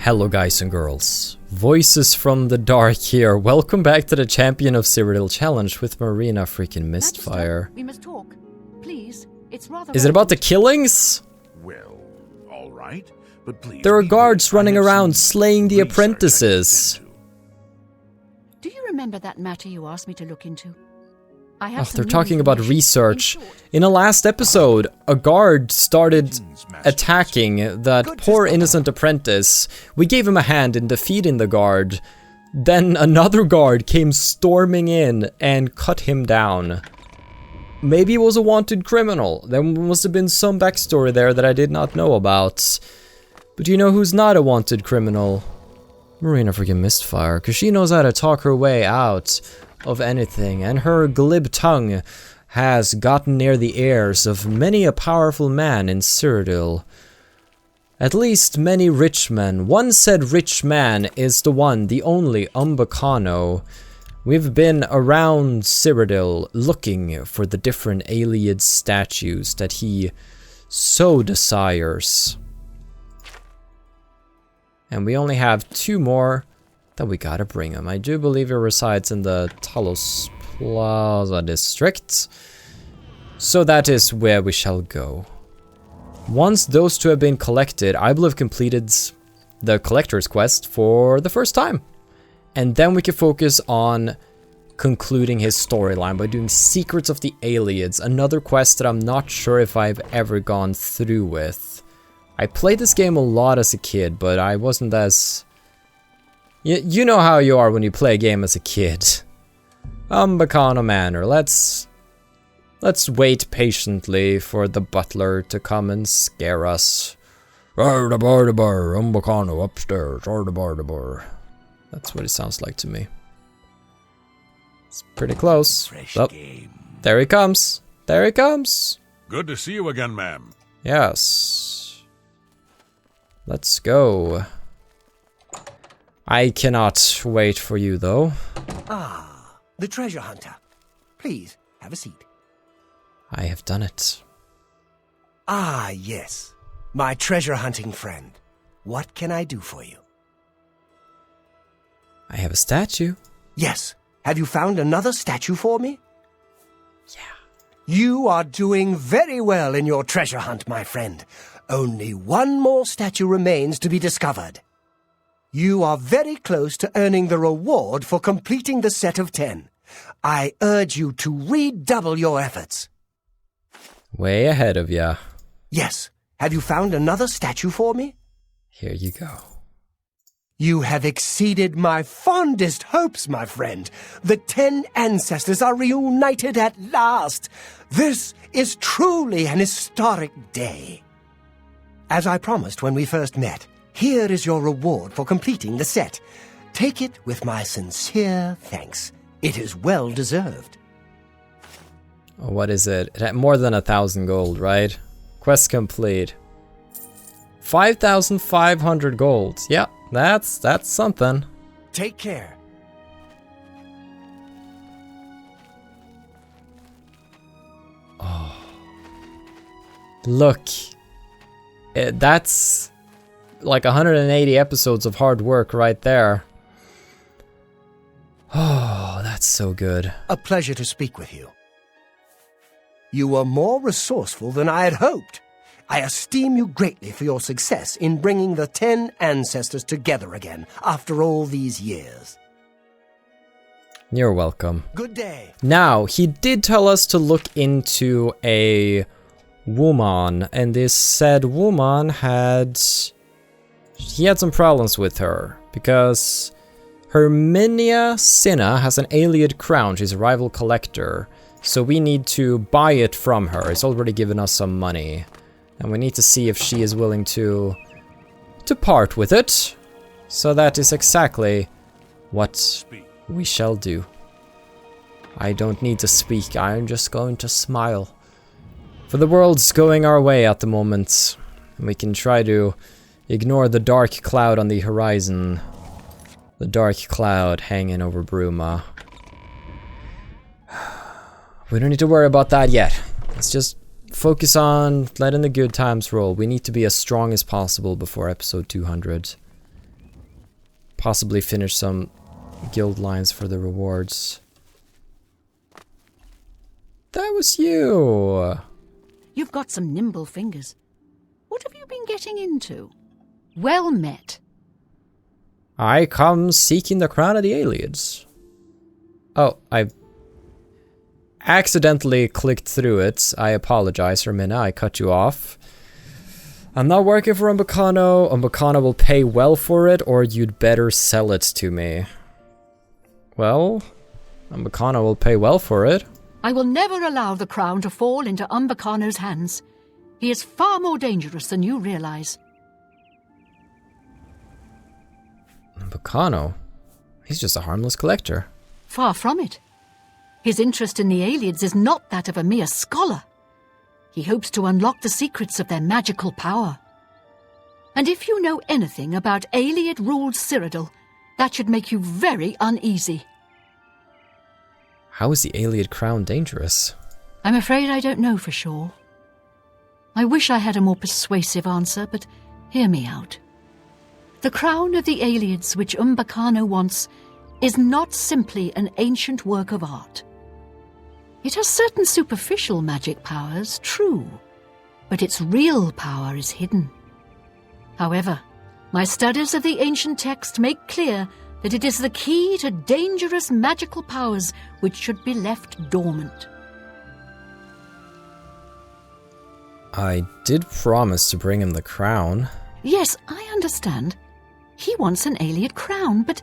Hello guys and girls, Voices from the Dark here. Welcome back to the Champion of Cyrodiil challenge with Marina freaking Mistfire. We must talk. Please, it's rather Is it about the killings? Well, all right, but please. There are guards running around slaying the apprentices. Do you remember that matter you asked me to look into? I have Oh, some they're new talking about information. research. In short, In a last episode, a guard started attacking that poor innocent apprentice. We gave him a hand in defeating the guard. Then another guard came storming in and cut him down. Maybe he was a wanted criminal. There must have been some backstory there that I did not know about. But you know who's not a wanted criminal? Marina freaking Mistfire, because she knows how to talk her way out of anything, and her glib tongue has gotten near the ears of many a powerful man in Cyrodiil. At least many rich men. One said rich man is the one, the only Umbacano. We've been around Cyrodiil looking for the different Ayleid statues that he so desires. And we only have 2 more that we gotta bring him. I do believe he resides in the Talos Plaza district. So that is where we shall go. Once those 2 have been collected, I will have completed the collector's quest for the first time. And then we can focus on concluding his storyline by doing Secrets of the Ayleids, another quest that I'm not sure if I've ever gone through with. I played this game a lot as a kid, but I wasn't as... You know how you are when you play a game as a kid. Umbacano Manor, let's wait patiently for the butler to come and scare us. Umbacano upstairs, That's what it sounds like to me. It's pretty close. Oh, there he comes. There he comes. Good to see you again, ma'am. Yes. Let's go. I cannot wait for you, though. Ah, the treasure hunter. Please, have a seat. I have done it. Ah, yes. My treasure hunting friend. What can I do for you? I have a statue. Yes. Have you found another statue for me? Yeah. You are doing very well in your treasure hunt, my friend. Only 1 more statue remains to be discovered. You are very close to earning the reward for completing the set of 10. I urge you to redouble your efforts. Way ahead of ya. Yes. Have you found another statue for me? Here you go. You have exceeded my fondest hopes, my friend. The 10 ancestors are reunited at last. This is truly an historic day. As I promised when we first met, here is your reward for completing the set. Take it with my sincere thanks. It is well deserved. What is it? More than 1,000 gold, right? Quest complete. 5,500 gold. Yeah, that's something. Take care. Oh. Look. That's like 180 episodes of hard work right there. Oh, that's so good. A pleasure to speak with you. You were more resourceful than I had hoped. I esteem you greatly for your success in bringing the 10 ancestors together again after all these years. You're welcome. Good day. Now, he did tell us to look into a woman, and this said woman he had some problems with her, because Herminia Cinna has an Ayleid crown. She's a rival collector, so we need to buy it from her. It's already given us some money, and we need to see if she is willing to part with it. So that is exactly what we shall do. I don't need to speak, I'm just going to smile. For the world's going our way at the moment, and we can try to ignore the dark cloud on the horizon. The dark cloud hanging over Bruma. We don't need to worry about that yet. Let's just focus on letting the good times roll. We need to be as strong as possible before episode 200. possibly finish some guild lines for the rewards. That was you! You've got some nimble fingers. What have you been getting into? Well met. I come seeking the crown of the Aliens. Oh, I accidentally clicked through it. I apologize, Hermina, I cut you off. I'm not working for Umbacano. Umbacano will pay well for it, or you'd better sell it to me. Well, Umbacano will pay well for it. I will never allow the crown to fall into Umbacano's hands. He is far more dangerous than you realize. Umbacano? He's just a harmless collector. Far from it. His interest in the Aliens is not that of a mere scholar. He hopes to unlock the secrets of their magical power. And if you know anything about Aliad-ruled Cyrodiil, that should make you very uneasy. How is the Aliad crown dangerous? I'm afraid I don't know for sure. I wish I had a more persuasive answer, but hear me out. The crown of the Aliads which Umbacano wants is not simply an ancient work of art. It has certain superficial magic powers, true, but its real power is hidden. However, my studies of the ancient text make clear that it is the key to dangerous magical powers which should be left dormant. I did promise to bring him the crown. Yes, I understand. He wants an Aliad crown, but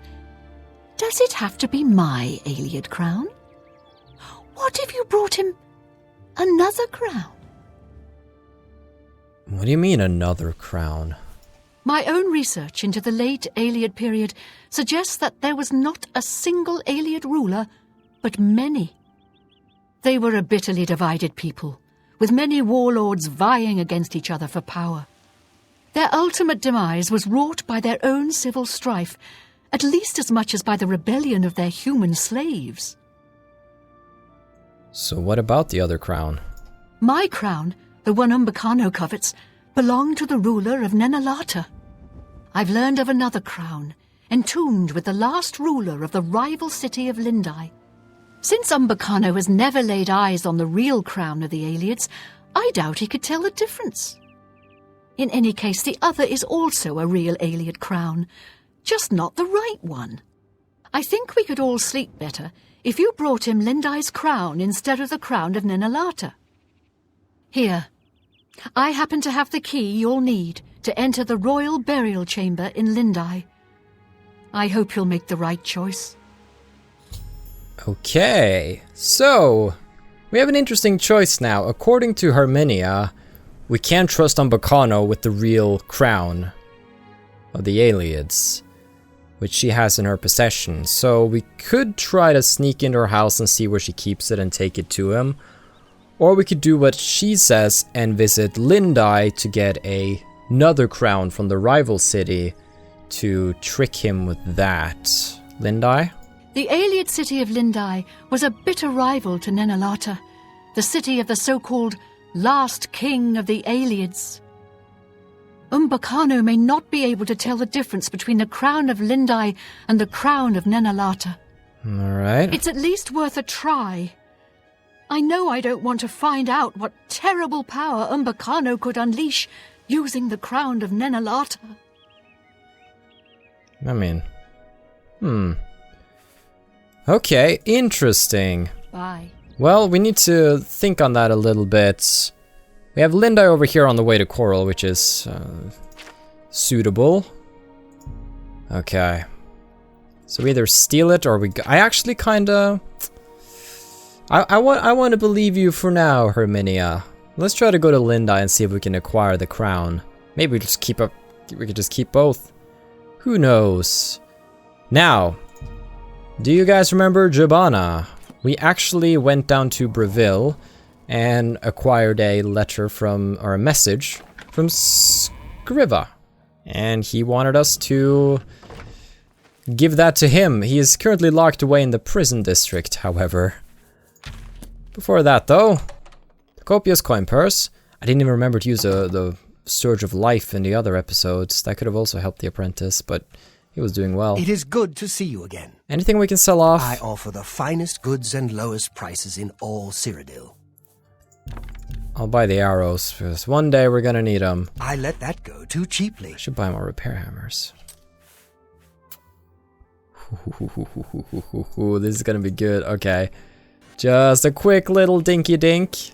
does it have to be my Aliad crown? What if you brought him another crown? What do you mean, another crown? My own research into the late Aliad period suggests that there was not a single Aliad ruler, but many. They were a bitterly divided people, with many warlords vying against each other for power. Their ultimate demise was wrought by their own civil strife, at least as much as by the rebellion of their human slaves. So what about the other crown? My crown, the one Umbacano covets, belonged to the ruler of Nenalata. I've learned of another crown, entombed with the last ruler of the rival city of Lindai. Since Umbacano has never laid eyes on the real crown of the Aliads, I doubt he could tell the difference. In any case, the other is also a real Aliad crown, just not the right one. I think we could all sleep better if you brought him Lindai's crown instead of the crown of Nenalata. Here, I happen to have the key you'll need to enter the royal burial chamber in Lindai. I hope you'll make the right choice. Okay, so we have an interesting choice now. According to Herminia, we can't trust Umbacano with the real crown of the Aliads, which she has in her possession. So we could try to sneak into her house and see where she keeps it and take it to him. Or we could do what she says and visit Lindai to get another crown from the rival city to trick him with that. Lindai? The Aliad city of Lindai was a bitter rival to Nenalata, the city of the so-called last king of the Aliads. Umbacano may not be able to tell the difference between the crown of Lindai and the crown of Nenalata. Alright. It's at least worth a try. I know I don't want to find out what terrible power Umbacano could unleash using the crown of Nenalata. I mean... Okay, interesting. Bye. Well, we need to think on that a little bit. We have Lindai over here on the way to Coral, which is suitable. Okay. So we either steal it or we... I actually kinda... I want to believe you for now, Herminia. Let's try to go to Lindai and see if we can acquire the crown. Maybe we just keep we could just keep both. Who knows? Now, do you guys remember Shobana? We actually went down to Breville and acquired a letter from, or a message from Scriva. And he wanted us to give that to him. He is currently locked away in the prison district, however. Before that, though, the copious coin purse. I didn't even remember to use the Surge of Life in the other episodes. That could have also helped the apprentice, but He was doing well. It is good to see you again. Anything we can sell off? I offer the finest goods and lowest prices in all Cyrodiil. I'll buy the arrows, because one day we're gonna need them. I let that go too cheaply. I should buy more repair hammers. This is gonna be good. Okay. Just a quick little dinky dink.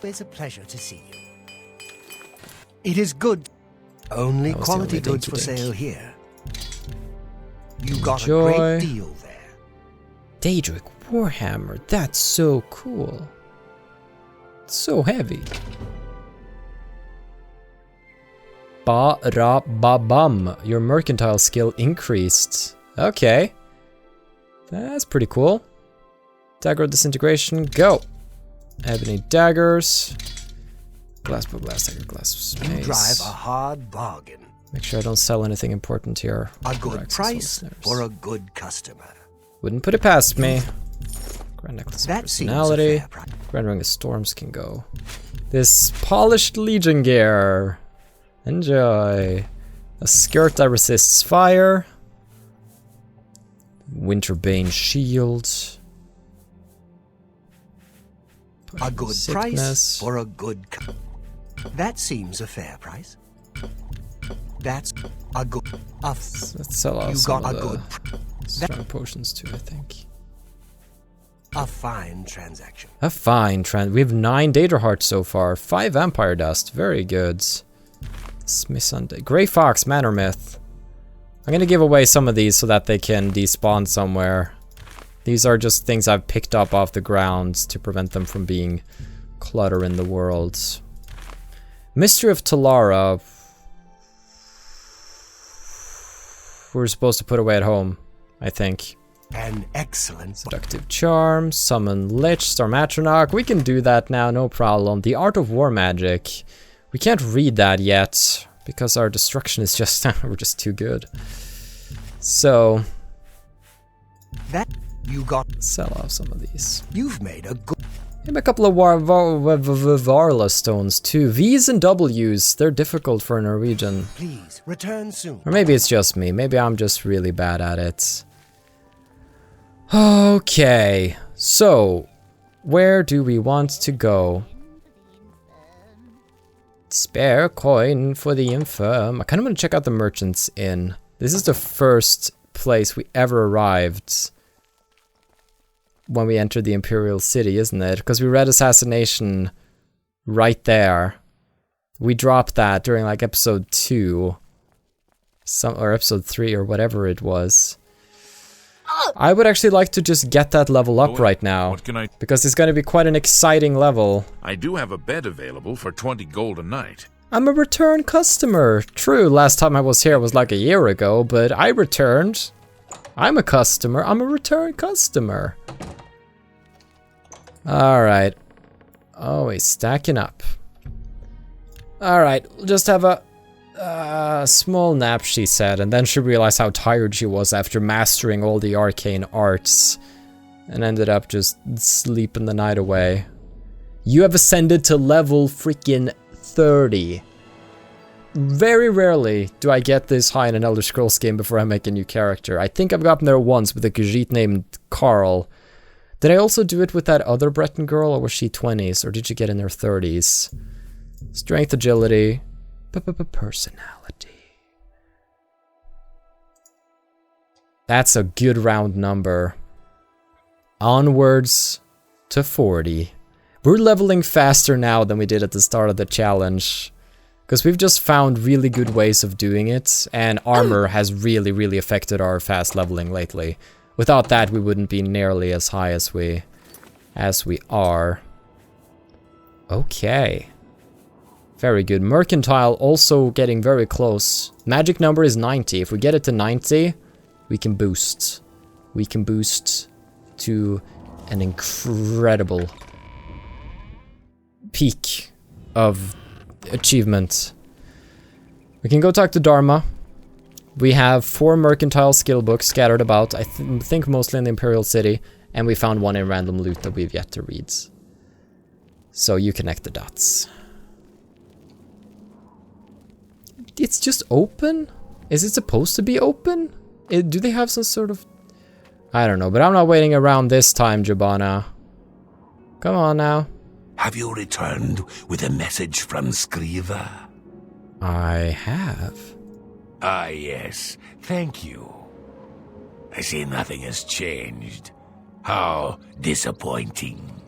It's a pleasure to see you. It is good. Only quality goods for sale here. You got a great deal there. Daedric Warhammer. That's so cool. It's so heavy. Ba-ra-ba-bum. Your mercantile skill increased. Okay. That's pretty cool. Dagger disintegration, go. Ebony daggers. Glass bow, glass dagger, glass mace. You drive a hard bargain. Make sure I don't sell anything important here. A good price for a good customer. Wouldn't put it past me. Grand necklace of That personality. seems a fair price. Grand ring of storms can go. This polished legion gear. Enjoy. A skirt that resists fire. Winterbane shield. A good Sickness. price for a good That seems a fair price. That's a good... Let's sell off You some got of a good... the strong potions too, I think. A fine transaction. A fine we have 9 Daedra hearts so far. 5 vampire dust. Very good. Smith Sunday. Grey Fox Manor Myth. I'm gonna give away some of these so that they can despawn somewhere. These are just things I've picked up off the ground to prevent them from being clutter in the world. Mystery of Talara. We're supposed to put away at home, I think. An excellent... Seductive Charm, Summon Lich, Storm Atronach. We can do that now, no problem. The Art of War Magic. We can't read that yet, because our destruction is just... we're just too good. So... That you got... Sell off some of these. You've made a good... Maybe a couple of Varla stones too. V's and W's, they're difficult for a Norwegian. Please, return soon. Or maybe it's just me. Maybe I'm just really bad at it. Okay, so where do we want to go? Spare coin for the infirm. I kind of want to check out the Merchant's Inn. This is the first place we ever arrived when we entered the Imperial City, isn't it? Because we read Assassination right there. We dropped that during like episode 2. Or episode 3 or whatever it was. I would actually like to just get that level up right now. What can I... Because it's going to be quite an exciting level. I do have a bed available for 20 gold a night. I'm a return customer. True, last time I was here was like a year ago, but I returned. I'm a customer. I'm a return customer. Alright. Always stacking up. Alright, we'll just have a small nap, she said, and then she realized how tired she was after mastering all the arcane arts. And ended up just sleeping the night away. You have ascended to level freaking 30. Very rarely do I get this high in an Elder Scrolls game before I make a new character. I think I've gotten there once with a Khajiit named Carl. Did I also do it with that other Breton girl, or was she 20s, or did she get in her 30s? Strength, agility, personality. That's a good round number. Onwards to 40. We're leveling faster now than we did at the start of the challenge. Because we've just found really good ways of doing it, and armor has really, really affected our fast leveling lately. Without that, we wouldn't be nearly as high as we are. Okay. Very good. Mercantile also getting very close. Magic number is 90. If we get it to 90, we can boost. We can boost to an incredible peak of achievement. We can go talk to Dharma. We have 4 mercantile skill books scattered about, I think mostly in the Imperial City, and we found one in random loot that we've yet to read. So you connect the dots. It's just open? Is it supposed to be open? Do they have some sort of... I don't know, but I'm not waiting around this time, Shobana. Come on now. Have you returned with a message from Skriva? I have. Ah, yes. Thank you. I see nothing has changed. How disappointing.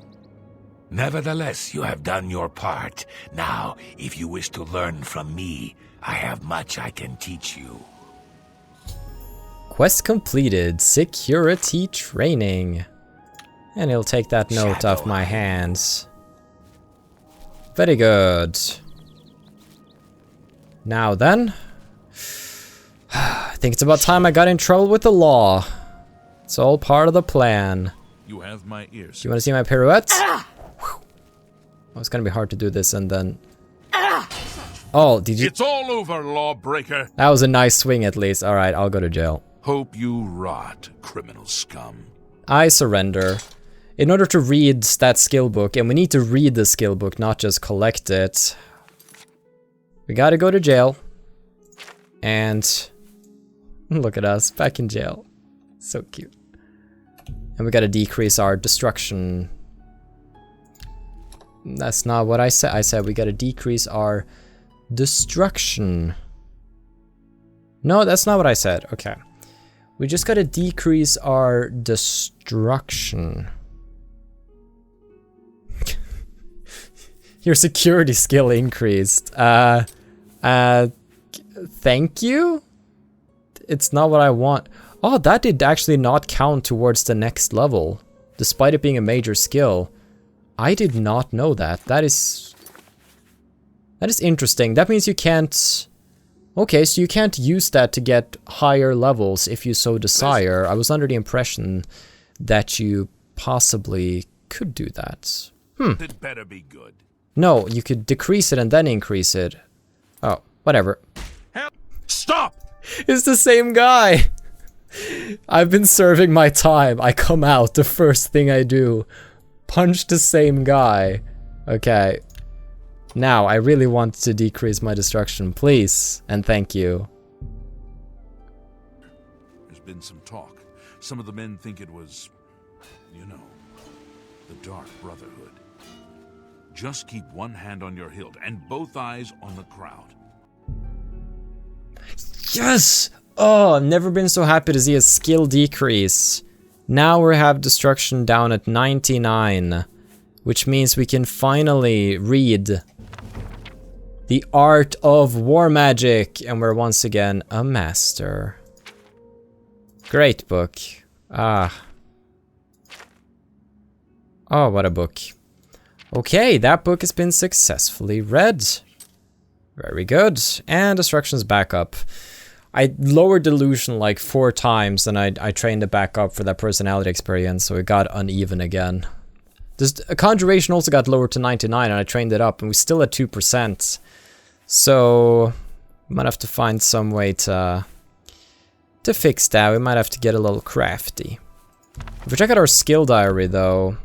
Nevertheless, you have done your part. Now, if you wish to learn from me, I have much I can teach you. Quest completed. Security training. And he'll take that note off my hands. Very good. Now then. I think it's about time I got in trouble with the law. It's all part of the plan. You have my ears. Do you want to see my pirouette? Oh, it's gonna be hard to do this and then... Oh, did you... It's all over, lawbreaker. That was a nice swing at least. Alright, I'll go to jail. Hope you rot, criminal scum. I surrender. In order to read that skill book, and we need to read the skill book, not just collect it, we gotta go to jail. And look at us, back in jail. So cute. And we gotta decrease our destruction. That's not what I said. I said we gotta decrease our destruction. No, that's not what I said. Okay. We just gotta decrease our destruction. Your security skill increased. Thank you? It's not what I want. Oh, that did actually not count towards the next level, despite it being a major skill. I did not know that. That is interesting. That means you can't... Okay, so you can't use that to get higher levels if you so desire. I was under the impression that you possibly could do that. It better be good. No, you could decrease it and then increase it. Oh, whatever. Stop! It's the same guy! I've been serving my time. I come out, the first thing I do. Punch the same guy. Okay. Now, I really want to decrease my destruction, please. And thank you. There's been some talk. Some of the men think it was, you know, the Dark Brotherhood. Just keep one hand on your hilt and both eyes on the crowd. Yes! Oh, I've never been so happy to see a skill decrease. Now we have destruction down at 99, which means we can finally read the art of war magic, and we're once again a master. Great book. Ah. Oh, what a book. Okay, that book has been successfully read. Very good. And destruction's back up. I lowered delusion like 4 times, and I trained it back up for that personality experience, so it got uneven again. A conjuration also got lowered to 99, and I trained it up, and we're still at 2%. So might have to find some way to fix that. We might have to get a little crafty. If we check out our skill diary, though,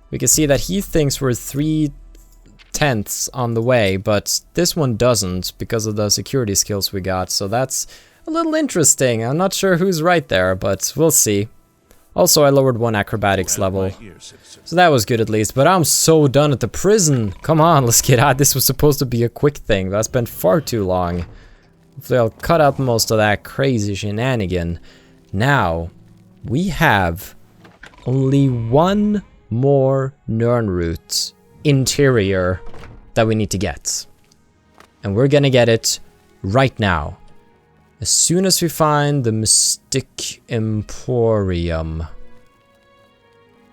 we can see that he thinks we're 3/10 on the way, but this one doesn't because of the security skills we got, so that's a little interesting. I'm not sure who's right there, but we'll see. Also, I lowered 1 acrobatics level, so that was good at least, but I'm so done at the prison. Come on, let's get out. This was supposed to be a quick thing, but I spent far too long. Hopefully I'll cut out most of that crazy shenanigan. Now, we have only 1 more Nirnroot interior that we need to get. And we're gonna get it right now. As soon as we find the Mystic Emporium.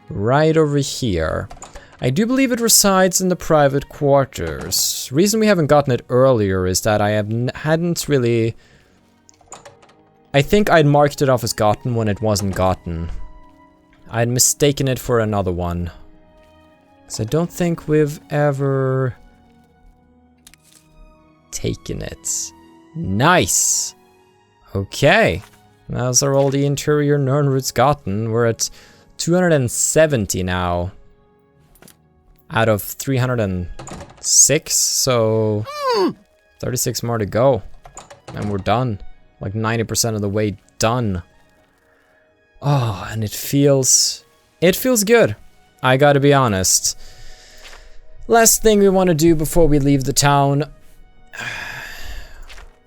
Right over here. I do believe it resides in the private quarters. Reason we haven't gotten it earlier is that I hadn't really... I think I'd marked it off as gotten when it wasn't gotten. I'd mistaken it for another one. Because I don't think we've ever taken it. Nice! Okay. Those are all the interior Nirnroots gotten. We're at 270 now. Out of 306, so 36 more to go. And we're done. Like 90% of the way done. Oh, and it feels good. I gotta be honest. Last thing we want to do before we leave the town.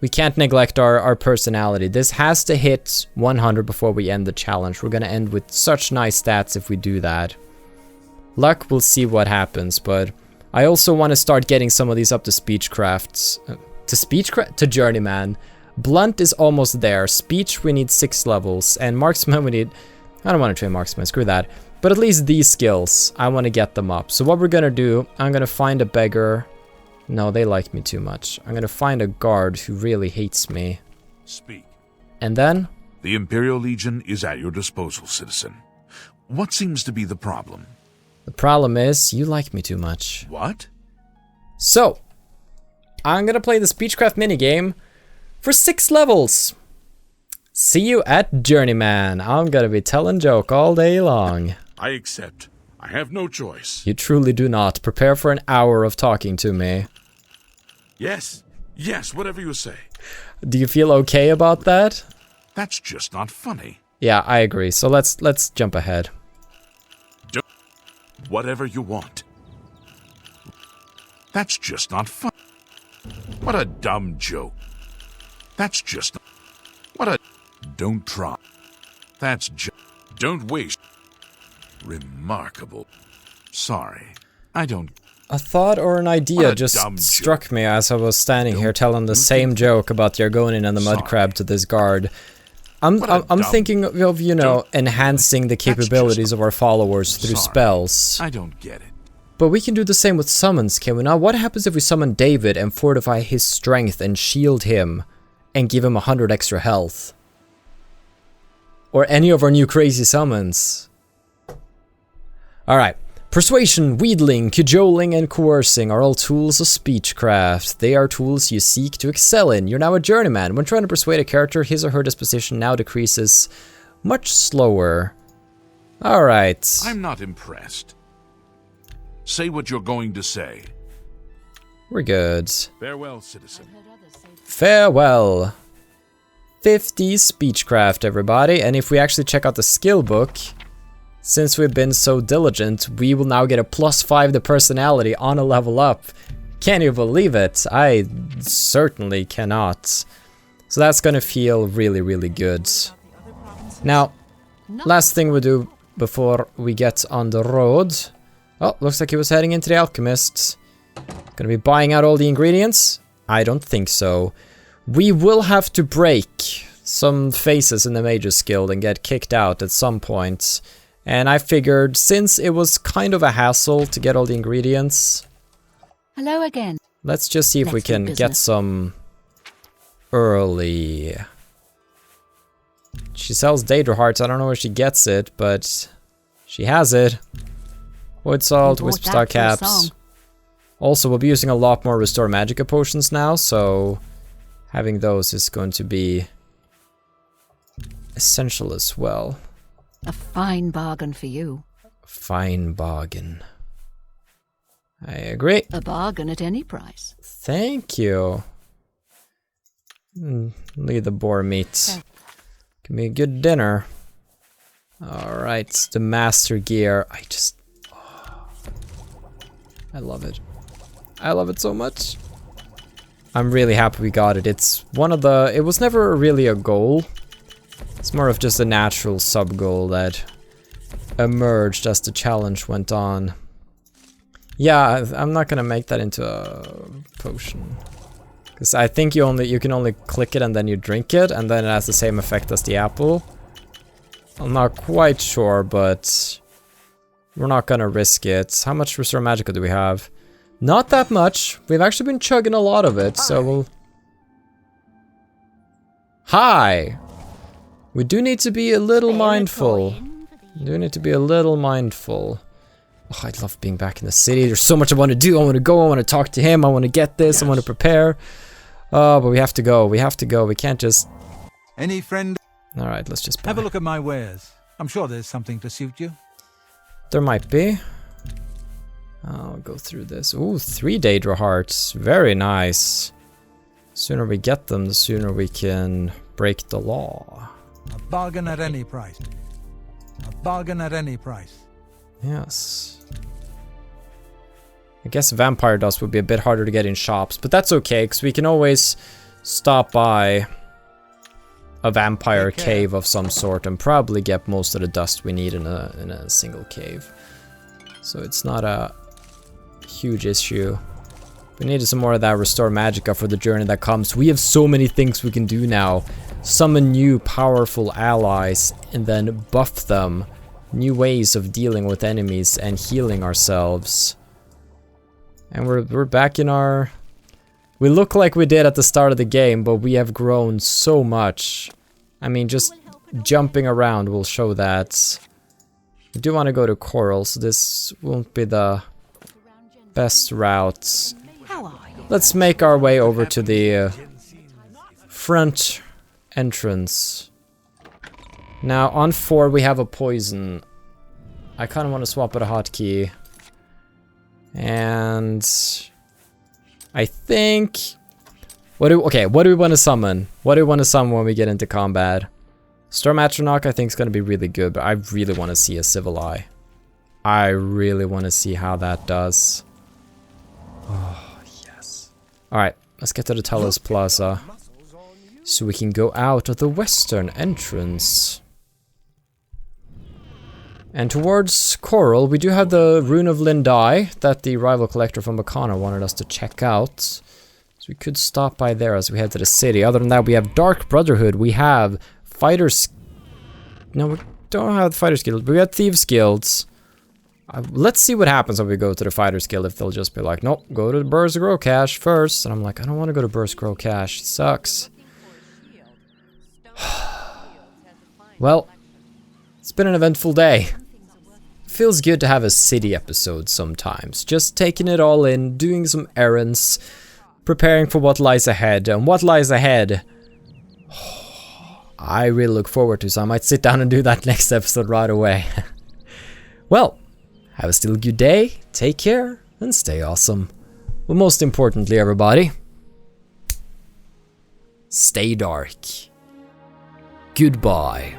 We can't neglect our personality. This has to hit 100 before we end the challenge. We're gonna end with such nice stats if we do that. Luck, we'll see what happens, but I also want to start getting some of these up to Speechcrafts. To Journeyman. Blunt is almost there. Speech, we need 6 levels. And Marksman, we need... I don't want to train Marksman, screw that. But at least these skills, I want to get them up. So what we're gonna do, I'm gonna find a beggar. No, they like me too much. I'm gonna find a guard who really hates me. Speak. And then? The Imperial Legion is at your disposal, citizen. What seems to be the problem? The problem is, you like me too much. What? So, I'm gonna play the Speechcraft minigame for 6 levels. See you at Journeyman. I'm gonna be telling joke all day long. I accept. I have no choice. You truly do not. Prepare for an hour of talking to me. Yes. Yes, whatever you say. Do you feel okay about that? That's just not funny. Yeah, I agree. So let's jump ahead. Whatever you want. That's just not fun. What a dumb joke. That's just... What a... Don't try. That's just... Don't waste. Remarkable. Sorry. I don't... A thought or an idea just struck me as I was standing here telling the same joke about the Argonian and the mud crab to this guard. I'm thinking of, you know, enhancing the capabilities of our followers through spells. I don't get it. But we can do the same with summons, can we not? What happens if we summon David and fortify his strength and shield him and give him 100 extra health? Or any of our new crazy summons. Alright. Persuasion, wheedling, cajoling, and coercing are all tools of Speechcraft. They are tools you seek to excel in. You're now a journeyman. When trying to persuade a character, his or her disposition now decreases much slower. Alright. I'm not impressed. Say what you're going to say. We're good. Farewell, citizen. Farewell. 50 Speechcraft, everybody. And if we actually check out the skill book... Since we've been so diligent, we will now get a +5 to personality on a level up. Can you believe it? I certainly cannot. So that's gonna feel really, really good. Now, last thing we do before we get on the road. Oh, looks like he was heading into the alchemist. Gonna be buying out all the ingredients? I don't think so. We will have to break some faces in the Mage's Guild and get kicked out at some point. And I figured, since it was kind of a hassle to get all the ingredients... Hello again. Let's just see if we can get some early. She sells Daedra Hearts, I don't know where she gets it, but she has it. Wood Salt, Whisper Star Caps. Also, we'll be using a lot more Restore Magicka potions now, so having those is going to be essential as well. A fine bargain for you. Fine bargain. I agree. A bargain at any price. Thank you. Look at the boar meat. Give me a good dinner. Alright, the master gear. I love it. I love it so much. I'm really happy we got it. It's one of the... It was never really a goal. It's more of just a natural sub-goal that emerged as the challenge went on. Yeah, I'm not gonna make that into a potion. Because I think you can only click it and then you drink it, and then it has the same effect as the apple. I'm not quite sure, but we're not gonna risk it. How much Restore Magicka do we have? Not that much. We've actually been chugging a lot of it, so we'll... Hi! We do need to be a little mindful. We do need to be a little mindful. Oh, I love being back in the city. There's so much I want to do. I want to go. I want to talk to him. I want to get this. I want to prepare. Oh, but we have to go. We have to go. We can't just... Any friend? Alright, let's just buy. Have a look at my wares. I'm sure there's something to suit you. There might be. I'll go through this. Ooh, 3 Daedra Hearts. Very nice. The sooner we get them, the sooner we can break the law. A bargain at any price. A bargain at any price. Yes. I guess vampire dust would be a bit harder to get in shops, but that's okay, because we can always stop by a vampire cave of some sort and probably get most of the dust we need in a single cave. So it's not a huge issue. We needed some more of that restore magicka for the journey that comes. We have so many things we can do now. Summon new powerful allies and then buff them. New ways of dealing with enemies and healing ourselves. And we're back in our... We look like we did at the start of the game, but we have grown so much. I mean, just jumping around will show that. We do want to go to Coral, so this won't be the best route. Let's make our way over to the front entrance. Now, on 4 we have a poison. I kind of want to swap out a hotkey. And... I think... What do we want to summon? What do we want to summon when we get into combat? Storm Atronach I think is going to be really good, but I really want to see a Civil Eye. I really want to see how that does. Oh, yes. Alright, let's get to the Talos Plaza. So we can go out of the western entrance. And towards Coral, we do have the Rune of Lindai that the rival collector from Umbacano wanted us to check out. So we could stop by there as we head to the city. Other than that, we have Dark Brotherhood. We have Fighters... No, we don't have the Fighters Guild. We got Thieves Guilds. Let's see what happens when we go to the Fighters Guild. If they'll just be like, nope, go to the Burst Grow Cache first. And I'm like, I don't want to go to Burst Grow Cache. It sucks. Well, it's been an eventful day. Feels good to have a city episode sometimes. Just taking it all in, doing some errands, preparing for what lies ahead. And what lies ahead, I really look forward to, so I might sit down and do that next episode right away. Well, have a still good day, take care, and stay awesome. But most importantly, everybody, stay dark. Goodbye.